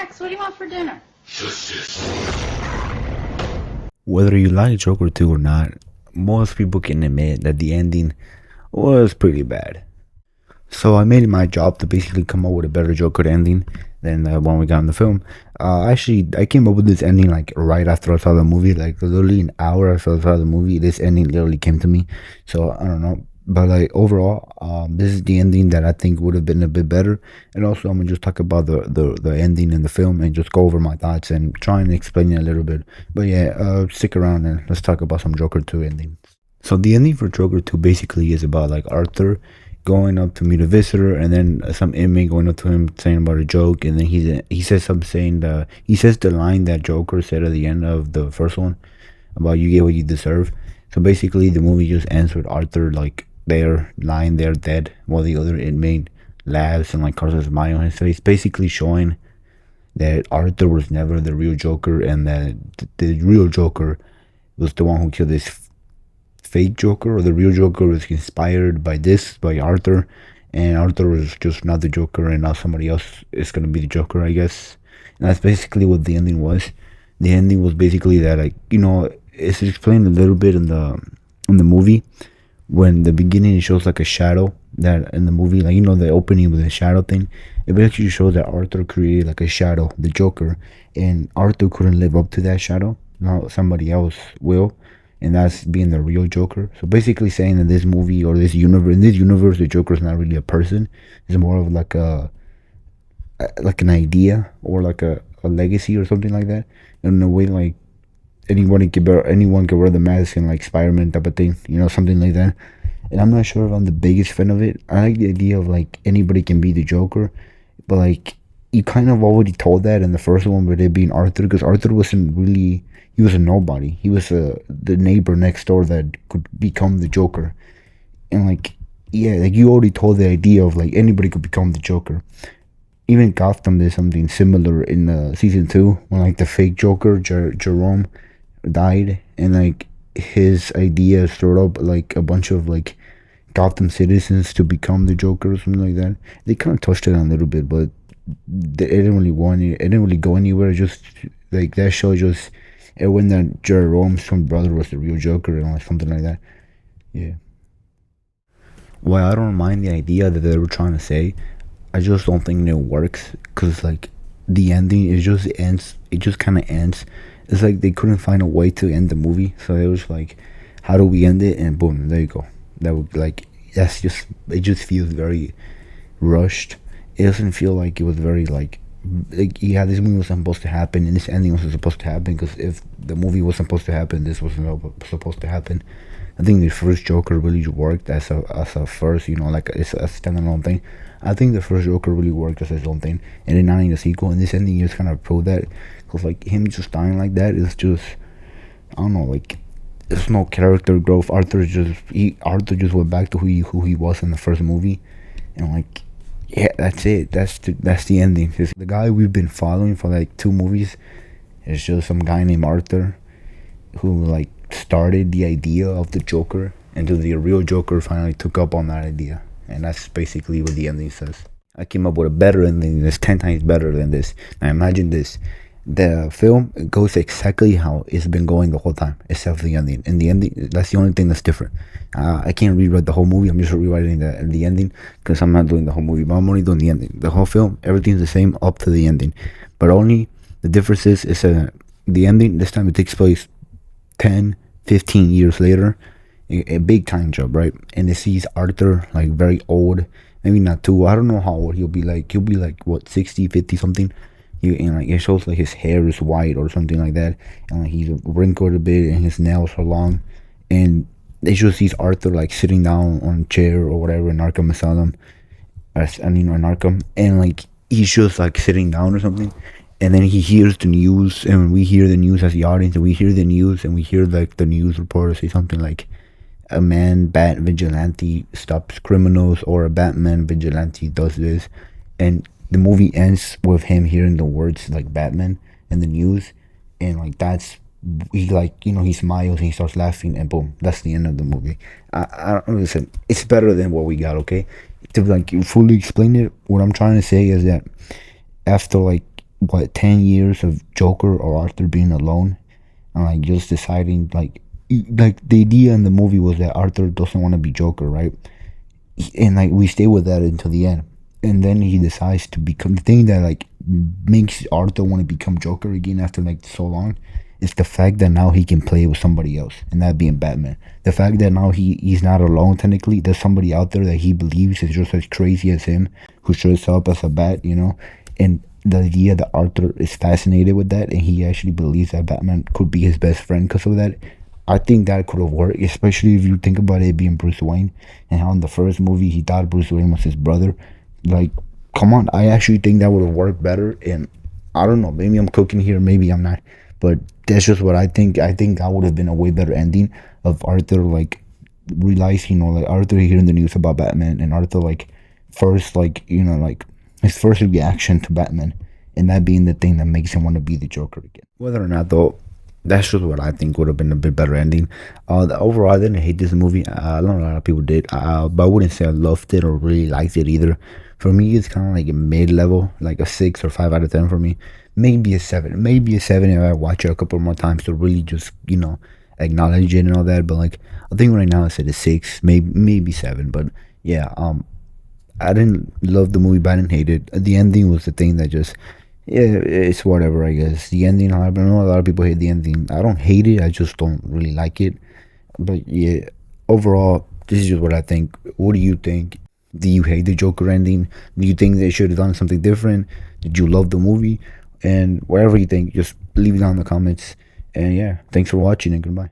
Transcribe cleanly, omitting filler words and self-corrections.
Max, what do you want for dinner? Whether you like Joker 2 or not, most people can admit that the ending was pretty bad. So I made it my job to basically come up with a better Joker ending than the one we got in the film. I came up with this ending like right after I saw the movie, like literally an hour after I saw the movie. This ending literally came to me. So I don't know, but like overall, this is the ending that I think would have been a bit better. And also, I'm gonna just talk about the ending in the film and just go over my thoughts and try and explain it a little bit. But yeah, stick around and let's talk about some Joker 2 endings. So the ending for Joker 2 basically is about like Arthur going up to meet a visitor, and then some inmate going up to him saying about a joke, and then he says something saying he says the line that Joker said at the end of the first one about "you get what you deserve." So basically, the movie just ends with Arthur like there lying there dead, while the other inmate laughs and like causes a smile on his face, basically showing that Arthur was never the real Joker, and that the real Joker was the one who killed this fake Joker, or the real Joker was inspired by Arthur, and Arthur was just not the Joker, and now somebody else is gonna be the Joker, I guess. And that's basically what the ending was. The ending was basically that, like, it's explained a little bit in the movie. When the beginning it shows like a shadow, that in the movie, like, the opening with the shadow thing, it basically shows that Arthur created like a shadow, the Joker, and Arthur couldn't live up to that shadow. Now somebody else will, and that's being the real Joker. So basically saying that this movie, or in this universe, the Joker is not really a person. It's more of like like an idea, or like a legacy or something like that. In a way, like anyone can wear the mask, and like Spider-Man type of thing, something like that. And I'm not sure if I'm the biggest fan of it. I like the idea of like anybody can be the Joker, but like you kind of already told that in the first one with it being Arthur, because Arthur wasn't really, he was a nobody. He was the neighbor next door that could become the Joker. And like, yeah, like you already told the idea of like anybody could become the Joker. Even Gotham did something similar in season 2, when like the fake Joker, Jerome, died, and like his idea stirred up like a bunch of like Gotham citizens to become the Joker or something like that. They kind of touched it on a little bit, but it didn't really it didn't really go anywhere. Just like that show just it when that Jerome's twin brother was the real Joker, and like something like that. Yeah. Well, I don't mind the idea that they were trying to say. I just don't think it works, because like the ending, it just ends. It just kind of ends. It's like they couldn't find a way to end the movie, so it was like, how do we end it? And boom, there you go. That would like it just feels very rushed. It doesn't feel like it was very like yeah, this movie was supposed to happen, and this ending was supposed to happen, because if the movie was supposed to happen, this was not supposed to happen. I think the first Joker really worked as a first, like it's a standalone thing. I think the first Joker really worked as his own thing, and then not in the sequel. And this ending just kind of proved that, because like him just dying like that is just, I don't know, like there's no character growth. Arthur just went back to who he was in the first movie, and like, yeah, that's it. That's the ending. The guy we've been following for like 2 movies is just some guy named Arthur, who like started the idea of the Joker, until the real Joker finally took up on that idea. And that's basically what the ending says. I came up with a better ending that's 10 times better than this. Now imagine this. The film goes exactly how it's been going the whole time, except for the ending. And the ending, that's the only thing that's different. I can't rewrite the whole movie. I'm just rewriting the ending, because I'm not doing the whole movie, but I'm only doing the ending. The whole film, everything's the same up to the ending. But only the difference is the ending, this time it takes place 10, 15 years later. A big time jump, right? And it sees Arthur like very old, maybe not too, I don't know how old he'll be like what, 60, 50 something. And like it shows like his hair is white or something like that, and like he's wrinkled a bit, and his nails are long, and it just sees Arthur like sitting down on a chair or whatever in Arkham Asylum, in Arkham, and like he's just like sitting down or something. And then he hears the news, and we hear the news as the audience, and we hear the news, and we hear like the news reporter say something like, a bat vigilante stops criminals, or a Batman vigilante does this. And the movie ends with him hearing the words like Batman in the news, and like that's, he like, he smiles and he starts laughing, and boom, that's the end of the movie. I don't listen, it's better than what we got. Okay, to like fully explain it, what I'm trying to say is that after like what 10 years of Joker or Arthur being alone, and like just deciding like the idea in the movie was that Arthur doesn't want to be Joker, right? And like we stay with that until the end, and then he decides to become the thing that like makes Arthur want to become Joker again after like so long. It's the fact that now he can play with somebody else, and that being Batman. The fact that now he's not alone technically. There's somebody out there that he believes is just as crazy as him, who shows up as a bat, and the idea that Arthur is fascinated with that, and he actually believes that Batman could be his best friend because of that. I think that could have worked, especially if you think about it being Bruce Wayne, and how in the first movie he thought Bruce Wayne was his brother. Like, come on, I actually think that would have worked better. And I don't know, maybe I'm cooking here, maybe I'm not, but that's just what I think. I think that would have been a way better ending of Arthur like realizing, like Arthur hearing the news about Batman, and Arthur like first like his first reaction to Batman, and that being the thing that makes him want to be the Joker again. Whether or not though, that's just what I think would have been a bit better ending. Overall, I didn't hate this movie. I know a lot of people did, but I wouldn't say I loved it or really liked it either. For me, it's kind of like a mid-level, like a 6 or 5 out of 10 for me. Maybe a 7. Maybe a 7 if I watch it a couple more times to really just acknowledge it and all that. But like I think right now it's at a 6, maybe 7. But yeah, I didn't love the movie, but I didn't hate it. The ending was the thing that just, yeah, it's whatever, I guess. The ending, I know a lot of people hate the ending. I don't hate it, I just don't really like it. But yeah, overall, this is just what I think. What do you think? Do you hate the Joker ending? Do you think they should have done something different? Did you love the movie? And whatever you think, just leave it down in the comments. And yeah, thanks for watching and goodbye.